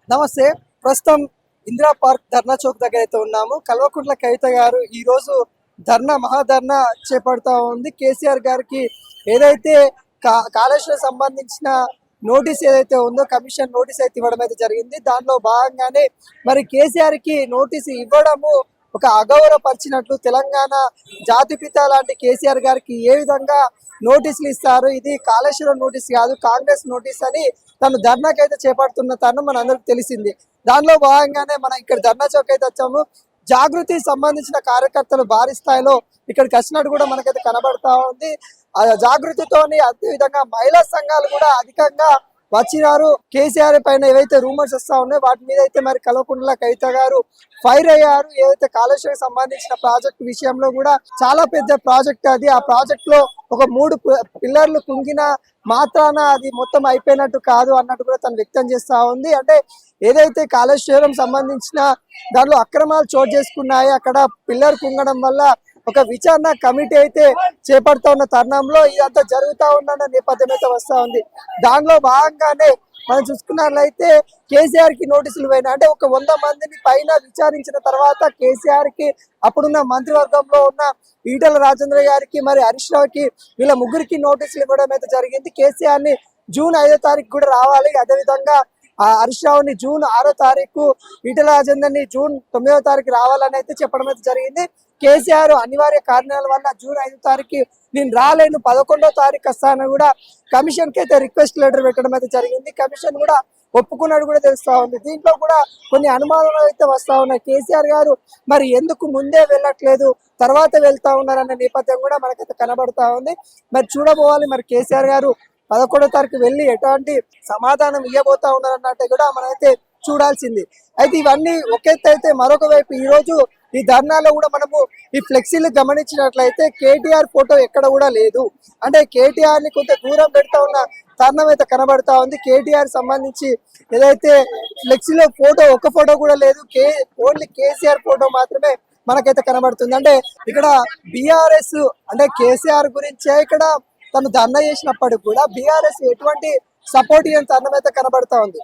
నమస్తే. ప్రస్తుతం ఇందిరా పార్క్ ధర్నా చౌక్ దగ్గర అయితే ఉన్నాము. కల్వకుంట్ల కవిత గారు ఈ రోజు మహాధర్నా చేపడతా ఉంది. కేసీఆర్ గారికి ఏదైతే కాళేశ్వరం సంబంధించిన నోటీస్ ఏదైతే ఉందో కమిషన్ నోటీస్ అయితే ఇవ్వడం అయితే జరిగింది. దానిలో భాగంగానే మరి కేసీఆర్ కి నోటీసు ఇవ్వడము ఒక అగౌరవపరిచినట్లు తెలంగాణ జాతిపిత లాంటి కేసీఆర్ గారికి ఏ విధంగా నోటీసులు ఇస్తారు, ఇది కాళేశ్వరం నోటీస్ కాదు కాంగ్రెస్ నోటీస్ అని తను ధర్నాకి అయితే చేపడుతున్న తను మన అందరికి తెలిసింది. దానిలో భాగంగానే మనం ఇక్కడ ధర్నా చౌక్ అయితే వచ్చాము. జాగృతి సంబంధించిన కార్యకర్తలు భారీ స్థాయిలో ఇక్కడికి వచ్చినట్టు కూడా మనకైతే కనబడతా ఉంది. ఆ జాగృతితోని అదే విధంగా మహిళా సంఘాలు కూడా అధికంగా వచ్చినారు. కేసీఆర్ పైన ఏవైతే రూమర్స్ వస్తా ఉన్నాయో వాటి మీద అయితే మరి కల్వకుంట్ల కవిత గారు ఫైర్ అయ్యారు. ఏదైతే కాళేశ్వరం సంబంధించిన ప్రాజెక్ట్ విషయంలో కూడా చాలా పెద్ద ప్రాజెక్ట్ అది. ఆ ప్రాజెక్ట్ లో ఒక 3 పిల్లర్లు కుంగిన మాత్రాన అది మొత్తం అయిపోయినట్టు కాదు అన్నట్టు కూడా తను వ్యక్తం చేస్తా ఉంది. అంటే ఏదైతే కాళేశ్వరం సంబంధించిన దానిలో అక్రమాలు చోటు చేసుకున్నాయి, అక్కడ పిల్లర్ కుంగడం వల్ల ఒక విచారణ కమిటీ అయితే చేపడుతూ ఉన్న తరుణంలో ఇదంతా జరుగుతూ ఉన్న నేపథ్యం అయితే వస్తూ ఉంది. దానిలో భాగంగానే మనం చూసుకున్నట్లయితే కేసీఆర్ కి నోటీసులు పోయినా అంటే ఒక 100 మందిని పైన విచారించిన తర్వాత కేసీఆర్ కి అప్పుడున్న మంత్రివర్గంలో ఉన్న ఈటల రాజేంద్ర గారికి మరి హరీష్ రావుకి వీళ్ళ ముగ్గురికి నోటీసులు ఇవ్వడం అయితే జరిగింది. కేసీఆర్ ని జూన్ 5వ తారీఖు కూడా రావాలి, అదేవిధంగా హరీష్ రావుని జూన్ 6వ తారీఖు, ఈటల రాజేందర్ ని జూన్ 9వ తారీఖు రావాలని అయితే చెప్పడం అయితే జరిగింది. కేసీఆర్ అనివార్య కారణాల వల్ల జూన్ 5వ తారీఖు నేను రాలేను, 11వ తారీఖు వస్తానని కూడా కమిషన్ కి అయితే రిక్వెస్ట్ లెటర్ పెట్టడం అయితే జరిగింది. కమిషన్ కూడా ఒప్పుకున్నట్టు కూడా తెలుస్తా ఉంది. దీంట్లో కూడా కొన్ని అనుమానాలు అయితే వస్తా ఉన్నాయి. కేసీఆర్ గారు మరి ఎందుకు ముందే వెళ్ళట్లేదు, తర్వాత వెళ్తా ఉన్నారన్న నేపథ్యం కూడా మనకైతే కనబడతా ఉంది. మరి చూడబోవాలి మరి కేసీఆర్ గారు 11వ తారీఖు వెళ్ళి ఎటువంటి సమాధానం ఇవ్వబోతా ఉన్నారన్నట్టు కూడా మనమైతే చూడాల్సింది. అయితే ఇవన్నీ ఒకెత్తి అయితే మరొక వైపు ఈ రోజు ఈ ధర్నాలో కూడా మనము ఈ ఫ్లెక్సీలు గమనించినట్లయితే కేటీఆర్ ఫోటో ఎక్కడ కూడా లేదు. అంటే కేటీఆర్ ని కొంత దూరం పెడతా ఉన్న తరుణం అయితే కనబడతా ఉంది. కేటీఆర్ సంబంధించి ఏదైతే ఫ్లెక్సీలో ఒక ఫోటో కూడా లేదు, ఓన్లీ కేసీఆర్ ఫోటో మాత్రమే మనకైతే కనబడుతుంది. అంటే ఇక్కడ బీఆర్ఎస్ అంటే కేసీఆర్ గురించే ఇక్కడ తను ధర్నా చేసినప్పటికి కూడా బీఆర్ఎస్ ఎటువంటి సపోర్ట్ ఇవ్వని తరుణం అయితే కనబడతా ఉంది.